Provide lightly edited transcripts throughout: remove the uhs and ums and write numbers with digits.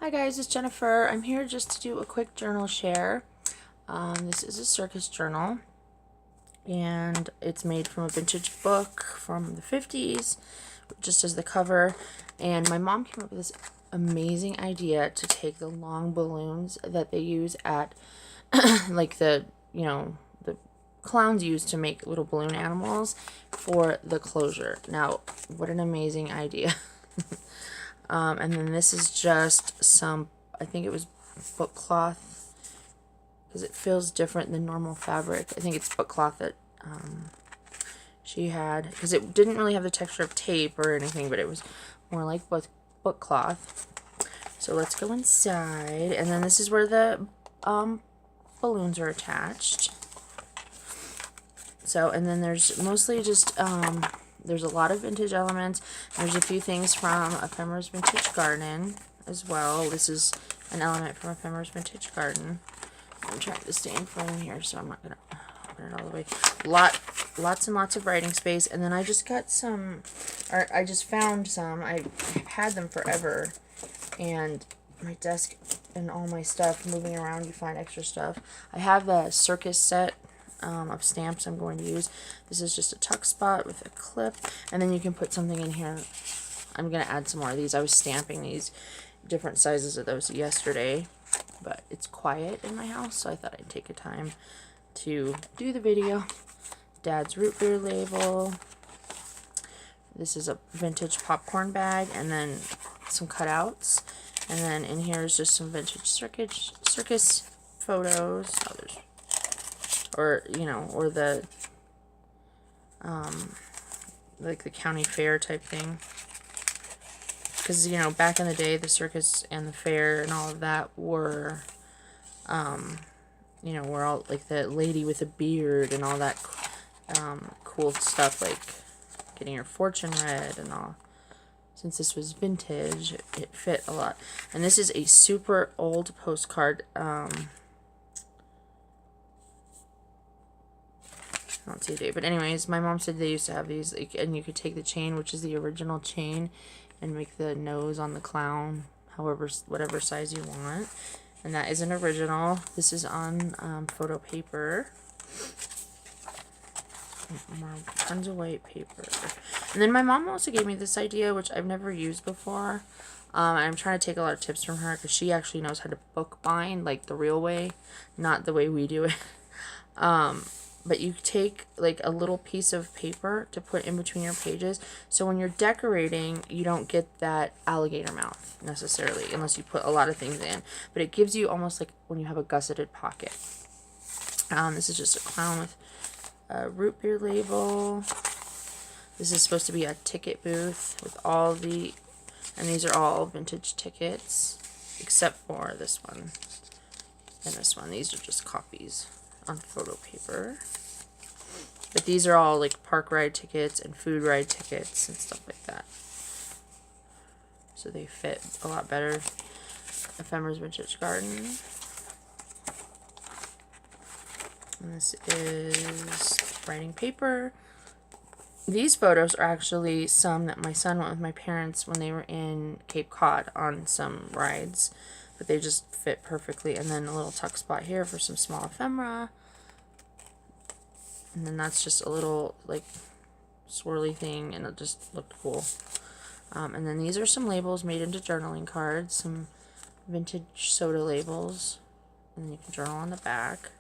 Hi guys, it's Jennifer. I'm here just to do a quick journal share. This is a Circus Journal, and it's made from a vintage book from the 50s, just as the cover. And my mom came up with this amazing idea to take the long balloons that they use at, like the clowns use to make little balloon animals for the closure. Now, what an amazing idea. And then this is just some, I think it was book cloth, because it feels different than normal fabric. I think it's book cloth that she had, because it didn't really have the texture of tape or anything, but it was more like book cloth. So let's go inside, and then this is where the balloons are attached. So, and then there's mostly just there's a lot of vintage elements. There's a few things from Ephemera's Vintage Garden as well. This is an element from Ephemera's Vintage Garden. I'm trying to stay in front of here, so I'm not going to open it all the way. Lots and lots of writing space. And then I just got some, or I just found some. I've had them forever. And my desk and all my stuff, moving around, you find extra stuff. I have the circus set of stamps I'm going to use. This is just a tuck spot with a clip, and then you can put something in here. I'm going to add some more of these. I was stamping these different sizes of those yesterday, but it's quiet in my house, so I thought I'd take a time to do the video. Dad's root beer label. This is a vintage popcorn bag, and then some cutouts, and then in here is just some vintage circus photos. Oh, there's, or or the like the county fair type thing, because back in the day the circus and the fair and all of that were were all like the lady with a beard and all that cool stuff, like getting your fortune read and all. Since this was vintage, it fit a lot. And this is a super old postcard. I don't see a date, but anyways, my mom said they used to have these, like, and you could take the chain, which is the original chain, and make the nose on the clown, whatever size you want. And that is an original. This is on photo paper. Tons of white paper. And then my mom also gave me this idea, which I've never used before. And I'm trying to take a lot of tips from her, because she actually knows how to book bind, like the real way, not the way we do it. But you take like a little piece of paper to put in between your pages, so when you're decorating, you don't get that alligator mouth necessarily, unless you put a lot of things in. But it gives you almost like when you have a gusseted pocket. This is just a clown with a root beer label. This is supposed to be a ticket booth with all the, and these are all vintage tickets, except for this one and this one. These are just copies on photo paper. But these are all like park ride tickets and food ride tickets and stuff like that. So they fit a lot better. Ephemera's Vintage Garden. And this is writing paper. These photos are actually some that my son went with my parents when they were in Cape Cod on some rides. But they just fit perfectly. And then a little tuck spot here for some small ephemera. And then that's just a little like swirly thing, and it just looked cool. And then these are some labels made into journaling cards, some vintage soda labels, and then you can journal on the back.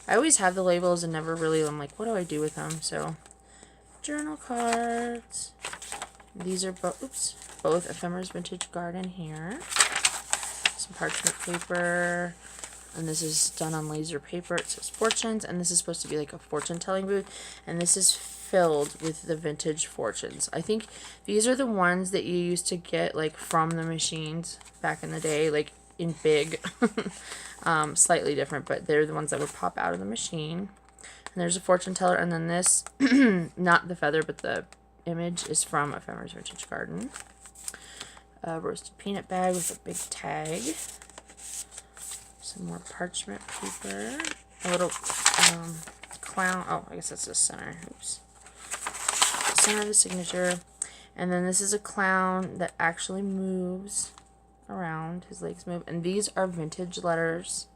I always have the labels and never really, I'm like, what do I do with them? So journal cards. These are both Ephemera's Vintage Garden here. Some parchment paper. And this is done on laser paper. It says fortunes, and this is supposed to be like a fortune telling booth, and this is filled with the vintage fortunes. I think these are the ones that you used to get like from the machines back in the day, like in big. Slightly different, but they're the ones that would pop out of the machine. And there's a fortune teller, and then this, not the feather, but the image is from Ephemera's Vintage Garden. A roasted peanut bag with a big tag. Some more parchment paper. A little clown. Oh, I guess that's the center. Oops. Center of the signature. And then this is a clown that actually moves. around. His legs move. And these are vintage letters.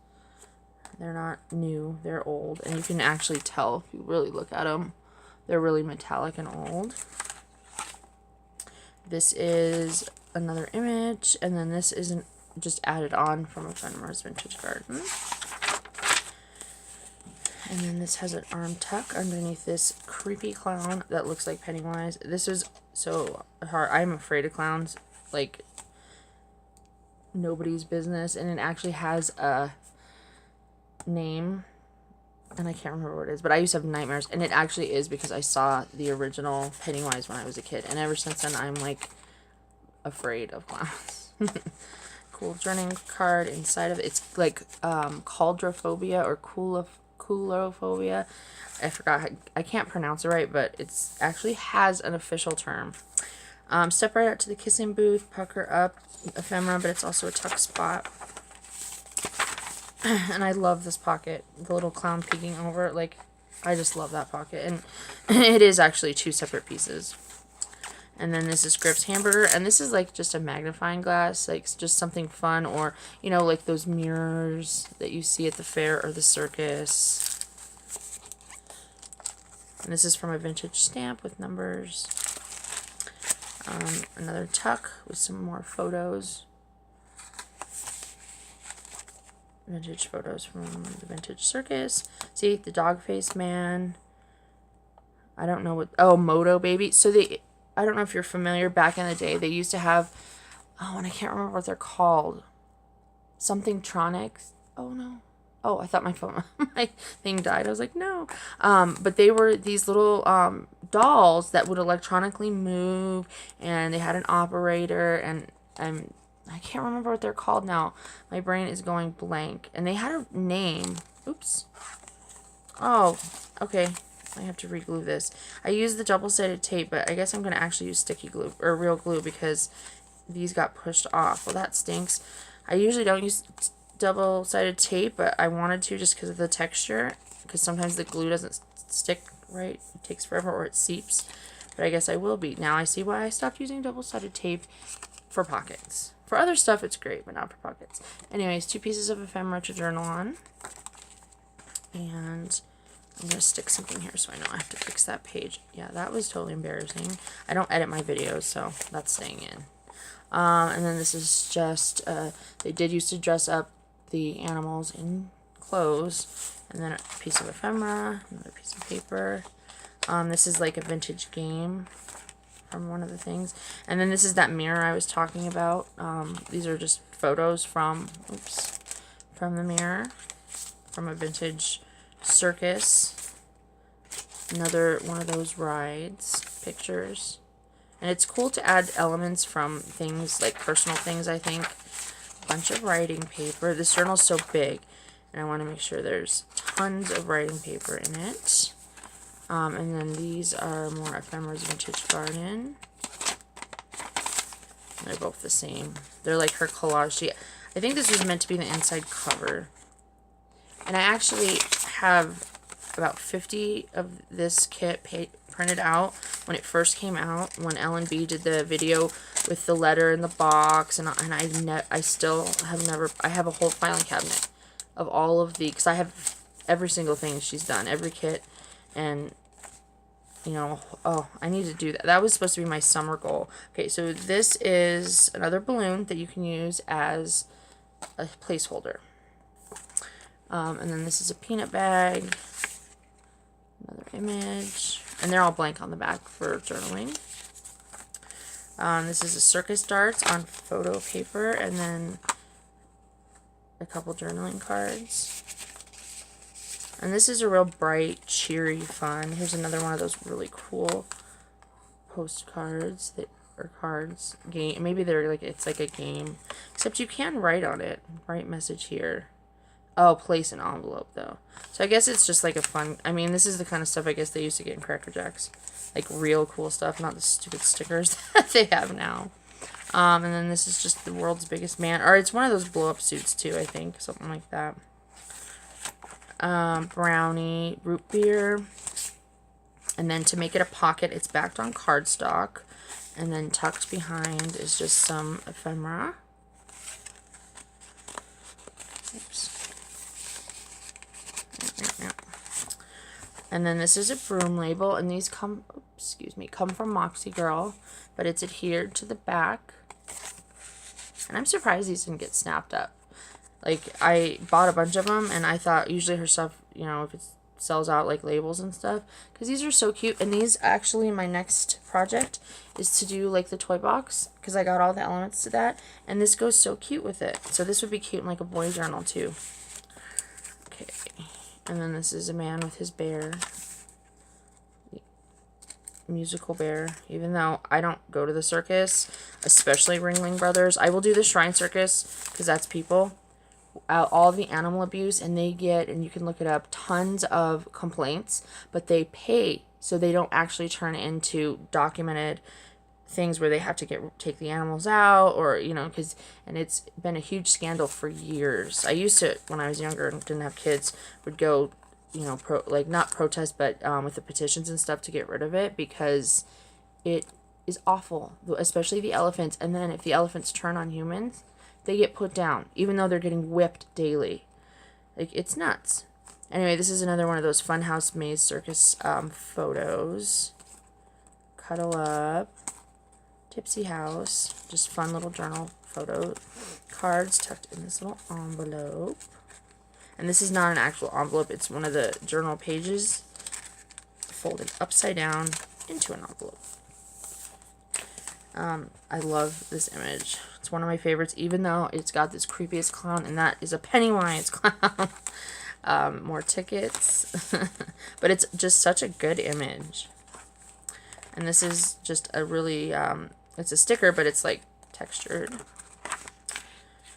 They're not new. They're old. And you can actually tell if you really look at them. They're really metallic and old. This is another image. And then this isn't just added on from Ephemera's Vintage Garden. And then this has an arm tuck underneath this creepy clown that looks like Pennywise. This is so hard. I'm afraid of clowns. Like, nobody's business. And it actually has a name. And I can't remember what it is. But I used to have nightmares. And it actually is because I saw the original Pennywise when I was a kid. And ever since then, I'm, like, afraid of clowns. Cool journaling card inside of it. It's like cauldrophobia or coulrophobia. I forgot. I can't pronounce it right, but it's actually has an official term. Step right out to the kissing booth, pucker up, ephemera, but it's also a tuck spot. And I love this pocket. The little clown peeking over it. Like, I just love that pocket. And it is actually 2 separate pieces. And then this is Grip's hamburger. And this is like just a magnifying glass. Like just something fun. Or, you know, like those mirrors that you see at the fair or the circus. And this is from a vintage stamp with numbers. Another tuck with some more photos. Vintage photos from the vintage circus. See, the dog face man. I don't know what... Oh, Moto Baby. So I don't know if you're familiar. Back in the day, they used to have... Oh, and I can't remember what they're called. Something Tronics. Oh, no. Oh, I thought my phone... my thing died. I was like, no. But they were these little dolls that would electronically move. And they had an operator. And I can't remember what they're called now. My brain is going blank. And they had a name. Oops. Oh, okay. I have to re-glue this. I used the double-sided tape, but I guess I'm going to actually use sticky glue, or real glue, because these got pushed off. Well, that stinks. I usually don't use double-sided tape, but I wanted to just because of the texture, because sometimes the glue doesn't stick right. It takes forever, or it seeps. But I guess I will be. Now I see why I stopped using double-sided tape for pockets. For other stuff, it's great, but not for pockets. Anyways, 2 pieces of ephemera to journal on. And I'm going to stick something here so I know I have to fix that page. Yeah, that was totally embarrassing. I don't edit my videos, so that's staying in. And then this is just, they did used to dress up the animals in clothes. And then a piece of ephemera, another piece of paper. This is like a vintage game from one of the things. And then this is that mirror I was talking about. These are just photos from, from the mirror, from a vintage circus. Another one of those rides pictures. And it's cool to add elements from things, like personal things, I think. A bunch of writing paper. This journal's so big, and I want to make sure there's tons of writing paper in it. And then these are more Ephemera's Vintage Garden. They're both the same. They're like her collage. I think this was meant to be the inside cover. And I actually have about 50 of this kit printed out when it first came out, when L&B did the video with the letter in the box, and I still have never, I have a whole filing cabinet of all of the, because I have every single thing she's done, every kit, and, you know, oh, I need to do that. That was supposed to be my summer goal. Okay, so this is another balloon that you can use as a placeholder. And then this is a peanut bag, another image, and they're all blank on the back for journaling. This is a circus darts on photo paper, and then a couple journaling cards. And this is a real bright, cheery, fun. Here's another one of those really cool postcards that are cards. Game. Maybe they're like, it's like a game, except you can write on it. Write message here. Oh, place an envelope, though. So I guess it's just like a fun... I mean, this is the kind of stuff I guess they used to get in Cracker Jacks. Like, real cool stuff, not the stupid stickers that they have now. And then this is just the world's biggest man. Or it's one of those blow-up suits, too, I think. Something like that. Brownie, root beer. And then to make it a pocket, it's backed on cardstock. And then tucked behind is just some ephemera. Oops. And then this is a broom label, and these come, come from Moxie Girl, but it's adhered to the back. And I'm surprised these didn't get snapped up. Like, I bought a bunch of them, and I thought usually her stuff, you know, if it sells out like labels and stuff, because these are so cute. And these, actually, my next project is to do like the toy box, because I got all the elements to that, and this goes so cute with it. So this would be cute in like a boy journal too. Okay. And then this is a man with his bear. Musical bear. Even though I don't go to the circus, especially Ringling Brothers, I will do the Shrine Circus, because that's people. All the animal abuse, and they get, and you can look it up, tons of complaints, but they pay, so they don't actually turn into documented things where they have to take the animals out, or, you know, and it's been a huge scandal for years. I used to, when I was younger and didn't have kids, would go, you know, not protest, but with the petitions and stuff to get rid of it, because it is awful, especially the elephants. And then if the elephants turn on humans, they get put down, even though they're getting whipped daily. Like, it's nuts. Anyway, this is another one of those Funhouse Maze Circus photos. Cuddle Up. Tipsy House. Just fun little journal photo cards tucked in this little envelope. And this is not an actual envelope. It's one of the journal pages folded upside down into an envelope. I love this image. It's one of my favorites, even though it's got this creepiest clown, and that is a Pennywise clown. More tickets. But it's just such a good image. And this is just a really, it's a sticker, but it's like textured.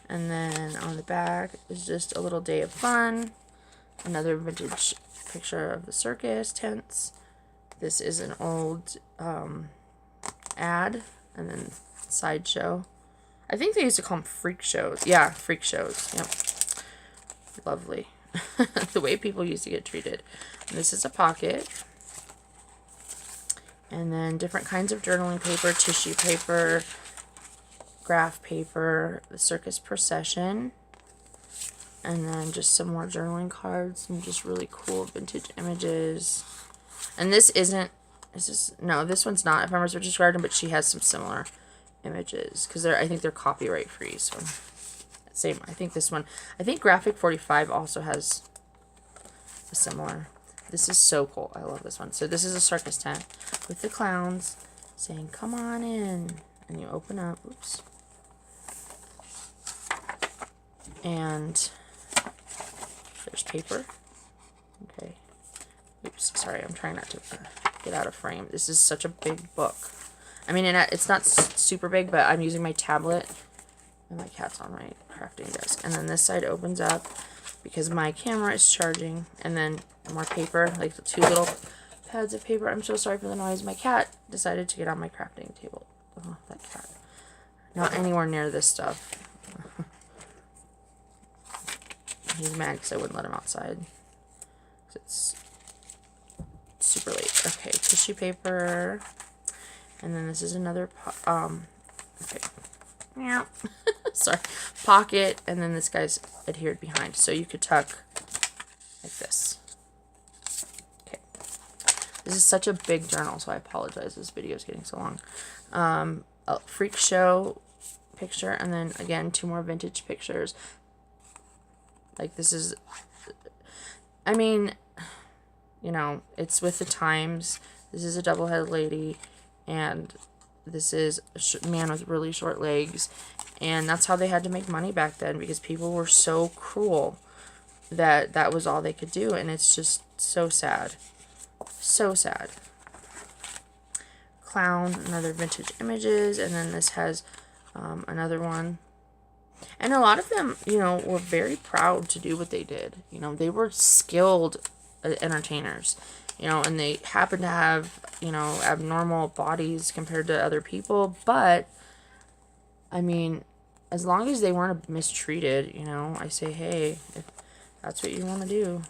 And then on the back is just a little day of fun. Another vintage picture of the circus tents. This is an old ad, and then sideshow. I think they used to call them freak shows. Yeah, freak shows. Yep. Lovely. The way people used to get treated. And this is a pocket. And then different kinds of journaling paper, tissue paper, graph paper, the circus procession. And then just some more journaling cards, some just really cool vintage images. And this isn't, no, this one's not Ephemeris Vintage Garden, but she has some similar images, because I think they're copyright free. So same, I think this one, I think Graphic 45 also has a similar. This is so cool. I love this one. So this is a circus tent with the clowns saying, "Come on in," and you open up. Oops. And there's paper. Okay. Oops. Sorry, I'm trying not to get out of frame. This is such a big book. I mean, it's not super big, but I'm using my tablet, and my cat's on my crafting desk. And then this side opens up because my camera is charging, and then more paper, like the two little pads of paper. I'm so sorry for the noise. My cat decided to get on my crafting table. Oh, that cat. Not anywhere near this stuff. He's mad because I wouldn't let him outside. It's super late. Okay, tissue paper. And then this is another, okay. Yeah. Sorry. Pocket. And then this guy's adhered behind. So you could tuck like this. Okay. This is such a big journal, so I apologize. This video is getting so long. A freak show picture. And then, again, two more vintage pictures. Like, this is, I mean, you know, it's with the times. This is a double-headed lady. And this is a man with really short legs. And that's how they had to make money back then, because people were so cruel that that was all they could do. And it's just so sad. So sad. Clown, another vintage images. And then this has another one. And a lot of them, you know, were very proud to do what they did. You know, they were skilled entertainers. You know, and they happen to have, you know, abnormal bodies compared to other people. But, I mean, as long as they weren't mistreated, you know, I say, hey, if that's what you want to do.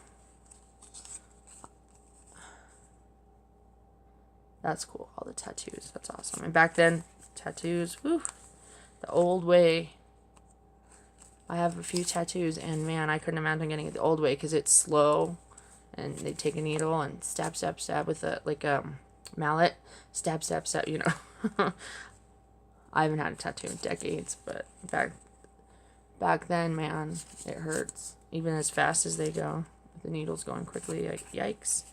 That's cool. All the tattoos. That's awesome. And back then, tattoos, whew, the old way. I have a few tattoos, and man, I couldn't imagine getting it the old way because it's slow, and they take a needle and stab, stab, stab with a mallet, stab, stab, stab. You know, I haven't had a tattoo in decades, but back then, man, it hurts even as fast as they go. The needle's going quickly. Like, yikes!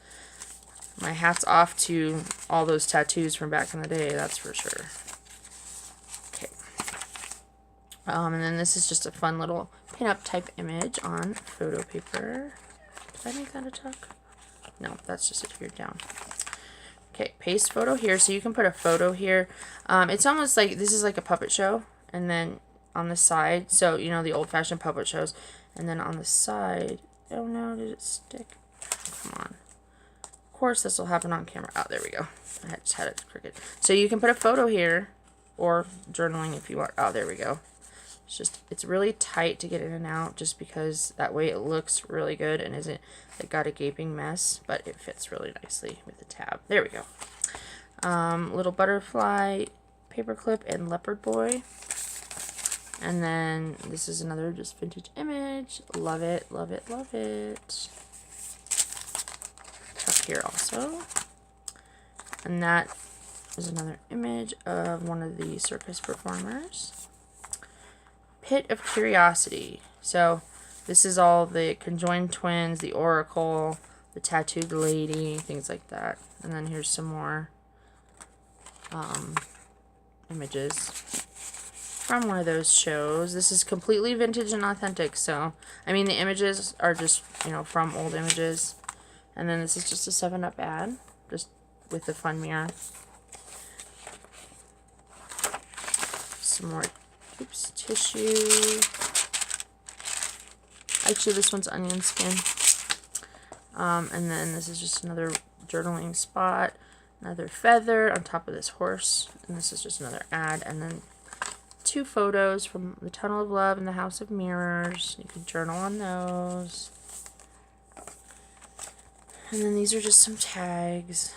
My hat's off to all those tattoos from back in the day. That's for sure. And then this is just a fun little pin-up type image on photo paper. Did I make that a tuck? No, that's just adhered down. Okay, paste photo here. So you can put a photo here. It's almost like, this is like a puppet show. And then on the side, so, you know, the old-fashioned puppet shows. And then on the side, oh no, did it stick? Come on. Of course, this will happen on camera. Oh, there we go. I just had it crooked. So you can put a photo here, or journaling if you want. Oh, there we go. It's really tight to get in and out just because that way it looks really good and isn't like got a gaping mess, but it fits really nicely with the tab. There we go. Little butterfly, paperclip, and leopard boy. And then this is another just vintage image. Love it, love it, love it. Tuck here also. And that is another image of one of the circus performers. Pit of Curiosity. So this is all the conjoined twins, the oracle, the tattooed lady, things like that. And then here's some more images from one of those shows. This is completely vintage and authentic. So, I mean, the images are just, you know, from old images. And then this is just a 7-Up ad, just with the fun mirror. Some more tissue. Actually, this one's onion skin. And then this is just another journaling spot. Another feather on top of this horse. And this is just another ad. And then 2 photos from the Tunnel of Love and the House of Mirrors. You can journal on those. And then these are just some tags.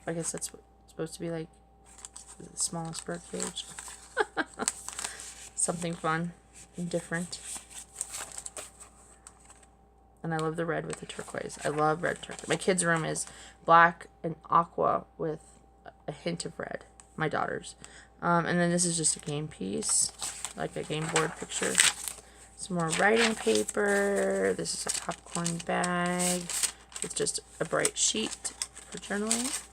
I guess that's what it's supposed to be like. The smallest bird cage. Something fun and different. And I love the red with the turquoise. I love red turquoise. My kids' room is black and aqua with a hint of red. My daughter's. And then this is just a game piece. Like a game board picture. Some more writing paper. This is a popcorn bag. It's just a bright sheet for journaling.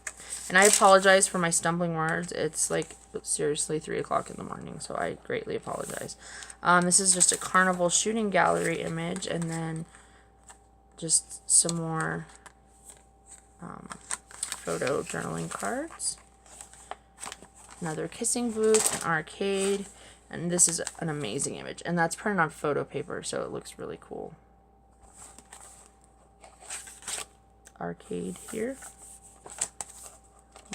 And I apologize for my stumbling words. It's like seriously 3 o'clock in the morning, so I greatly apologize. This is just a carnival shooting gallery image, and then just some more photo journaling cards. Another kissing booth, an arcade, and this is an amazing image. And that's printed on photo paper, so it looks really cool. Arcade here.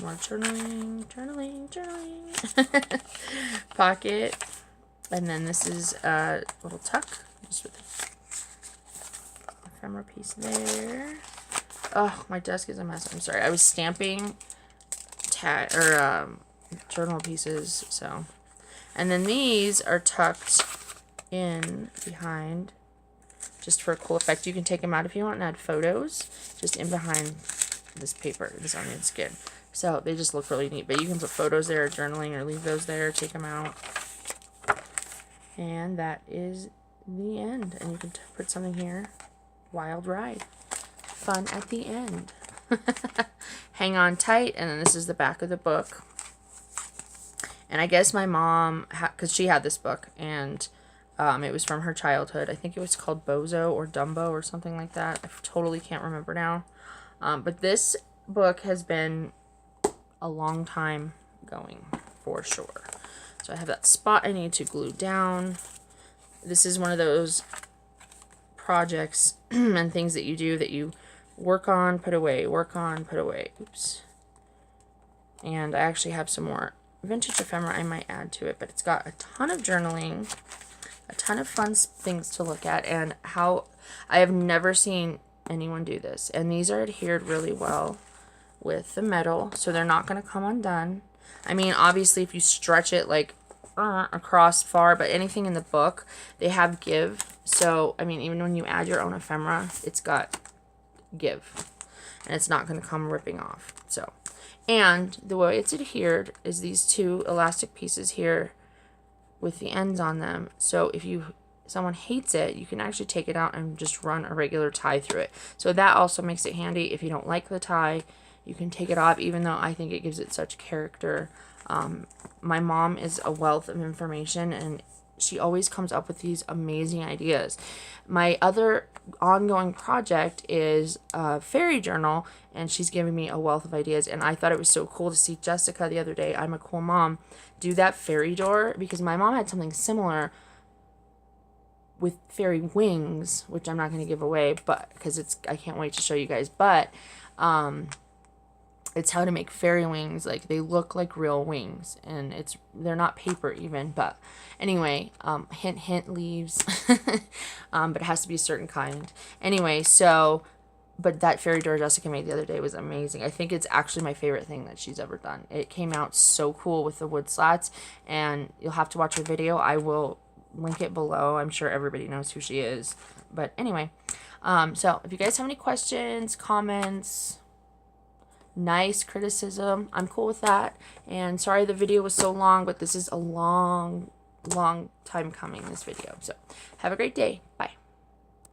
More journaling. Pocket. And then this is a little tuck. Just with a ephemera piece there. Oh, my desk is a mess. I'm sorry. I was stamping journal pieces, so. And then these are tucked in behind just for a cool effect. You can take them out if you want and add photos just in behind this paper, this onion skin. So they just look really neat. But you can put photos there, or journaling, or leave those there, take them out. And that is the end. And you can put something here. Wild ride. Fun at the end. Hang on tight. And then this is the back of the book. And I guess my mom, because she had this book, and it was from her childhood. I think it was called Bozo or Dumbo or something like that. I totally can't remember now. But this book has been a long time going, for sure. So I have that spot I need to glue down. This is one of those projects and things that you do that you work on, put away, work on, put away. Oops. And I actually have some more vintage ephemera I might add to it, but it's got a ton of journaling, a ton of fun things to look at, and how I have never seen anyone do this. And these are adhered really well with the metal, so they're not going to come undone. I mean, obviously, if you stretch it like across far, but anything in the book, they have give. So, I mean, even when you add your own ephemera, it's got give. And it's not going to come ripping off. So, and the way it's adhered is these two elastic pieces here with the ends on them. So if someone hates it, you can actually take it out and just run a regular tie through it. So that also makes it handy. If you don't like the tie, you can take it off, even though I think it gives it such character. My mom is a wealth of information, and she always comes up with these amazing ideas. My other ongoing project is a fairy journal, and she's giving me a wealth of ideas. And I thought it was so cool to see Jessica the other day, I'm a Cool Mom, do that fairy door, because my mom had something similar with fairy wings, which I'm not going to give away, but because I can't wait to show you guys. But it's how to make fairy wings. Like, they look like real wings, and they're not paper even. But anyway, hint hint, leaves. But it has to be a certain kind. Anyway, so, but that fairy door Jessica made the other day was amazing. I think it's actually my favorite thing that she's ever done. It came out so cool with the wood slats, and you'll have to watch her video. I will link it below. I'm sure everybody knows who she is. But anyway, so if you guys have any questions, comments, nice criticism, I'm cool with that. And sorry the video was so long, but this is a long time coming, this video. So have a great day. Bye.